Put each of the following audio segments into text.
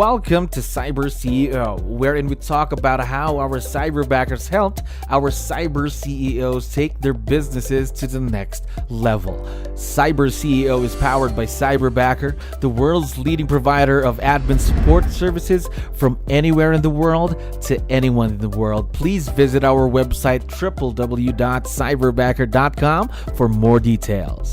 welcome to CyberCEO, wherein we talk about how our cyberbackers helped our cyber CEOs take their businesses to the next level. CyberCEO is powered by Cyberbacker, the world's leading provider of admin support services from anywhere in the world to anyone in the world. Please visit our website www.cyberbacker.com for more details.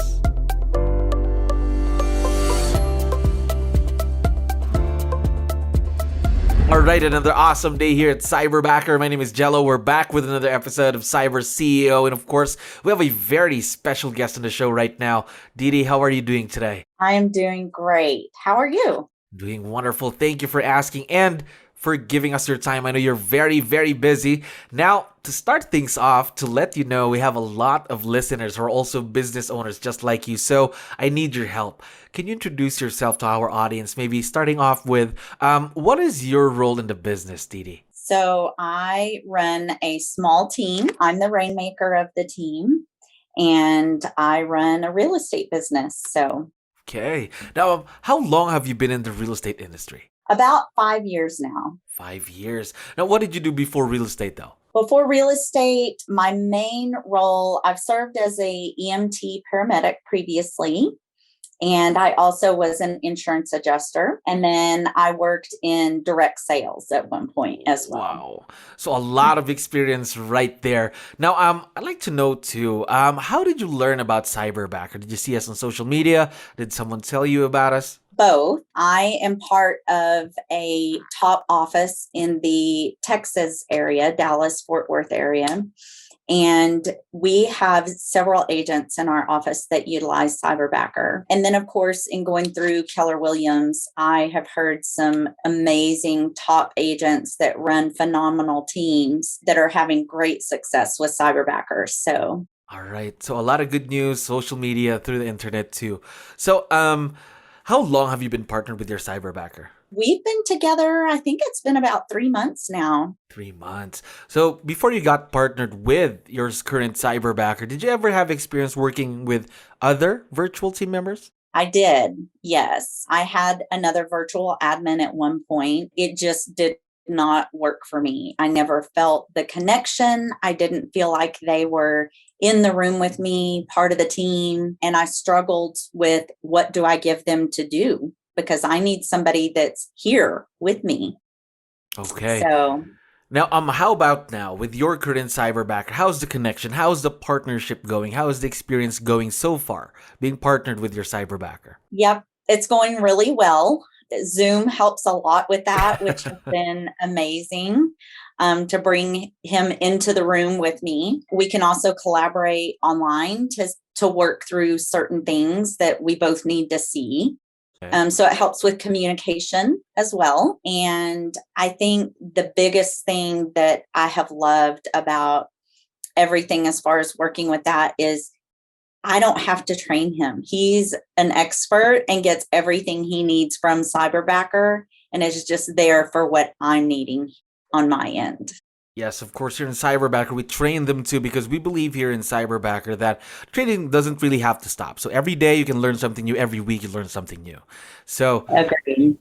All right, another awesome day here at Cyberbacker. My name is Jello. We're back with another episode of CyberCEO. And of course, we have a very special guest on the show right now. Ddee, how are you doing today? I am doing great. How are you? Doing wonderful. Thank you for asking and for giving us your time. I know you're very, very busy. Now, to start things off, to let you know, we have a lot of listeners who are also business owners just like you. So I need your help. Can you introduce yourself to our audience? Maybe starting off with, what is your role in the business, Ddee? So I run a small team. I'm the rainmaker of the team, and I run a real estate business. Okay. Now, how long have you been in the real estate industry? About 5 years now. 5 years. Now, what did you do before real estate, though? Before real estate, my main role, I've served as a EMT paramedic previously, and I also was an insurance adjuster. And then I worked in direct sales at one point as well. Wow. So a lot of experience right there. Now, I'd like to know too, how did you learn about Cyberbacker? Did you see us on social media? Did someone tell you about us? Both. I am part of a top office in the Texas area, Dallas-Fort Worth area. And we have several agents in our office that utilize Cyberbacker. And then, of course, in going through Keller-Williams, I have heard some amazing top agents that run phenomenal teams that are having great success with Cyberbacker. So, all right. So a lot of good news, social media, through the internet too. So, how long have you been partnered with your Cyberbacker? We've been together, I think it's been about 3 months now. 3 months. So before you got partnered with your current Cyberbacker, did you ever have experience working with other virtual team members? I did, yes. I had another virtual admin at one point. It just did not work for me. I never felt the connection. I didn't feel like they were in the room with me, part of the team. And I struggled with what do I give them to do? Because I need somebody that's here with me. Okay. So now, how about now with your current Cyberbacker? How's the connection? How's the partnership going? How is the experience going so far, being partnered with your Cyberbacker? Yep, it's going really well. Zoom helps a lot with that, which has been amazing to bring him into the room with me. We can also collaborate online to work through certain things that we both need to see. Okay. So it helps with communication as well. And I think the biggest thing that I have loved about everything as far as working with that is I don't have to train him. He's an expert and gets everything he needs from Cyberbacker and is just there for what I'm needing on my end. Yes, of course, here in Cyberbacker, we train them too because we believe here in Cyberbacker that training doesn't really have to stop. So every day you can learn something new. Every week you learn something new. So Agreed.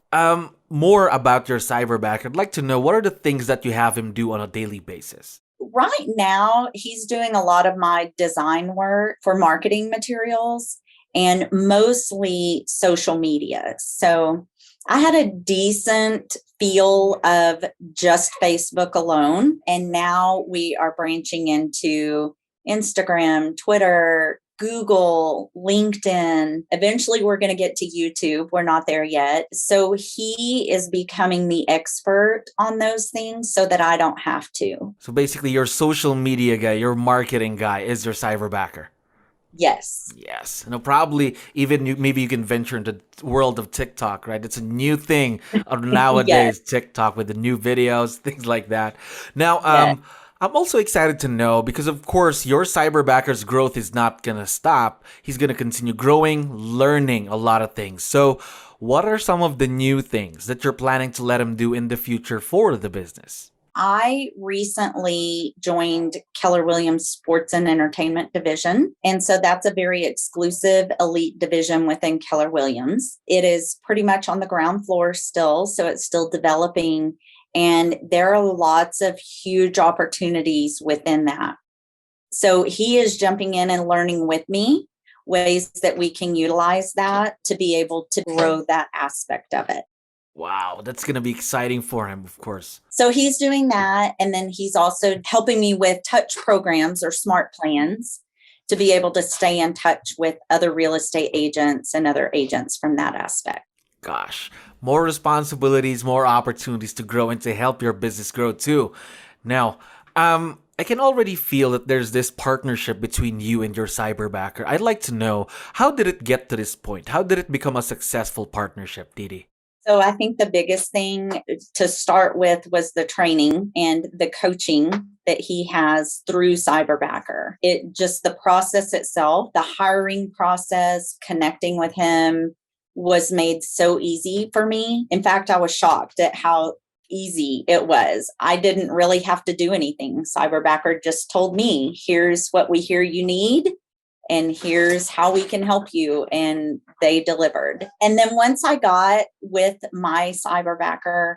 More about your Cyberbacker. I'd like to know, what are the things that you have him do on a daily basis? Right now, he's doing a lot of my design work for marketing materials and mostly social media. So I had a decent feel of just Facebook alone. And now we are branching into Instagram, Twitter, Google, LinkedIn. Eventually, we're going to get to YouTube. We're not there yet. So he is becoming the expert on those things so that I don't have to. So basically, your social media guy, your marketing guy is your Cyberbacker. Yes. Yes. No, probably even maybe you can venture into the world of TikTok, right? It's a new thing nowadays, Yes. TikTok with the new videos, things like that. Now, Yes. I'm also excited to know because, of course, your Cyberbacker's growth is not going to stop. He's going to continue growing, learning a lot of things. So what are some of the new things that you're planning to let him do in the future for the business? I recently joined Keller Williams Sports and Entertainment Division. And so that's a very exclusive elite division within Keller Williams. It is pretty much on the ground floor still, so it's still developing. And there are lots of huge opportunities within that. So he is jumping in and learning with me ways that we can utilize that to be able to grow that aspect of it. Wow, that's going to be exciting for him, of course. So he's doing that. And then he's also helping me with touch programs or smart plans to be able to stay in touch with other real estate agents and other agents from that aspect. Gosh, more responsibilities, more opportunities to grow and to help your business grow too. Now, I can already feel that there's this partnership between you and your Cyberbacker. I'd like to know, how did it get to this point? How did it become a successful partnership, Ddee? So I think the biggest thing to start with was the training and the coaching that he has through Cyberbacker. It just the process itself, the hiring process, connecting with him was made so easy for me. In fact, I was shocked at how easy it was. I didn't really have to do anything. Cyberbacker just told me, here's what we hear you need, and here's how we can help you. And they delivered. And then once I got with my Cyberbacker,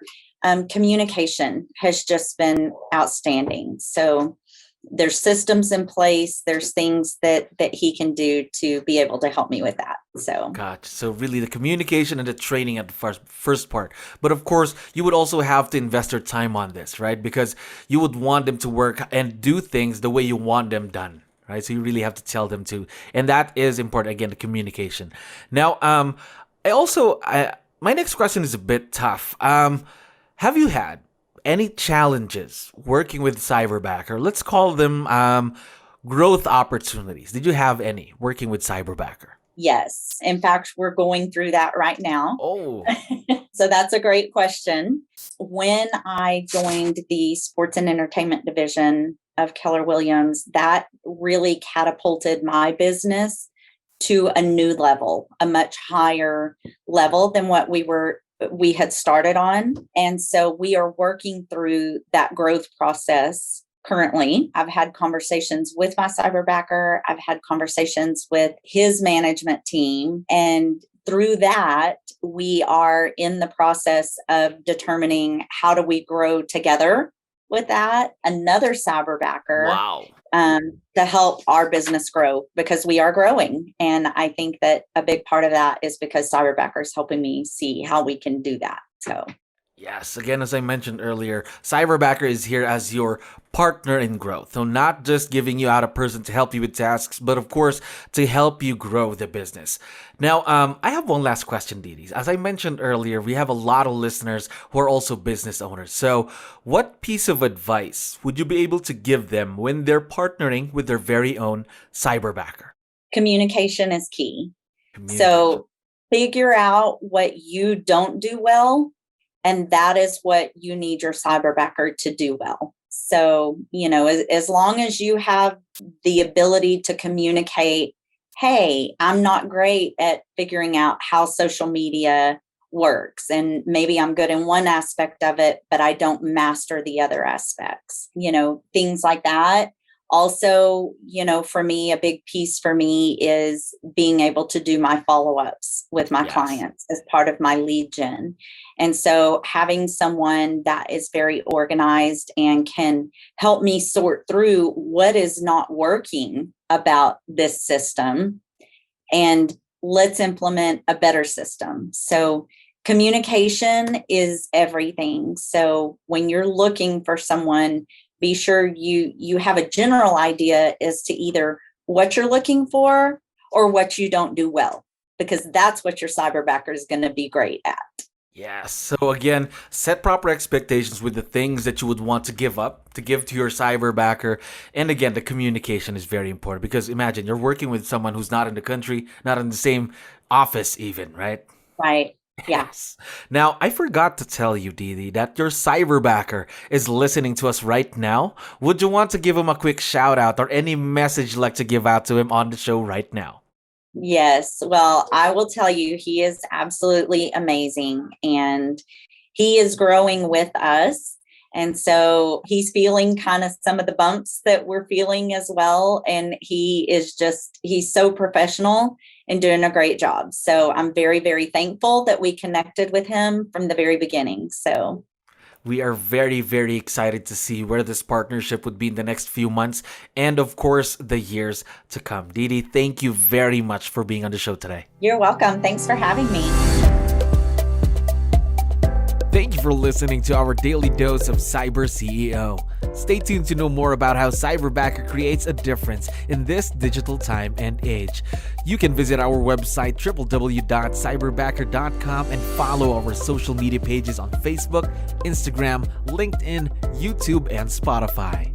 communication has just been outstanding. So there's systems in place. There's things that he can do to be able to help me with that. So gotcha. So really the communication and the training at the first part. But of course, you would also have to invest your time on this, right? Because you would want them to work and do things the way you want them done, right? So you really have to tell them to. And that is important. Again, the communication. Now, my next question is a bit tough. Have you had any challenges working with Cyberbacker? Let's call them growth opportunities. Did you have any working with Cyberbacker? Yes. In fact, we're going through that right now. Oh. So that's a great question. When I joined the sports and entertainment division of Keller Williams, that really catapulted my business to a new level, a much higher level than what we had started on. And so we are working through that growth process currently. I've had conversations with my Cyberbacker. I've had conversations with his management team. And through that, we are in the process of determining how do we grow together with that. Another Cyberbacker. Wow. To help our business grow, because we are growing. And I think that a big part of that is because Cyberbacker is helping me see how we can do that. So yes, again, as I mentioned earlier, Cyberbacker is here as your partner in growth. So not just giving you out a person to help you with tasks, but of course, to help you grow the business. Now, I have one last question, Ddee. As I mentioned earlier, we have a lot of listeners who are also business owners. So what piece of advice would you be able to give them when they're partnering with their very own Cyberbacker? Communication is key. So figure out what you don't do well, and that is what you need your Cyberbacker to do well. So, as long as you have the ability to communicate, hey, I'm not great at figuring out how social media works. And maybe I'm good in one aspect of it, but I don't master the other aspects, things like that. Also, for me, a big piece for me is being able to do my follow-ups with my clients as part of my lead gen. And so having someone that is very organized and can help me sort through what is not working about this system, and let's implement a better system. So communication is everything. So when you're looking for someone, be sure you have a general idea as to either what you're looking for or what you don't do well, because that's what your Cyberbacker is going to be great at. Yes. So again, set proper expectations with the things that you would want to give up, to give to your Cyberbacker. And again, the communication is very important, because imagine you're working with someone who's not in the country, not in the same office even, right? Right. Yes. Now, I forgot to tell you, Ddee, that your Cyberbacker is listening to us right now. Would you want to give him a quick shout out or any message you'd like to give out to him on the show right now? Yes. Well, I will tell you, he is absolutely amazing, and he is growing with us. And so he's feeling kind of some of the bumps that we're feeling as well. And he's so professional and doing a great job. So I'm very, very thankful that we connected with him from the very beginning. So we are very, very excited to see where this partnership would be in the next few months and, of course, the years to come. Ddee, thank you very much for being on the show today. You're welcome. Thanks for having me. Thank you for listening to our daily dose of Cyber CEO. Stay tuned to know more about how Cyberbacker creates a difference in this digital time and age. You can visit our website www.cyberbacker.com and follow our social media pages on Facebook, Instagram, LinkedIn, YouTube, and Spotify.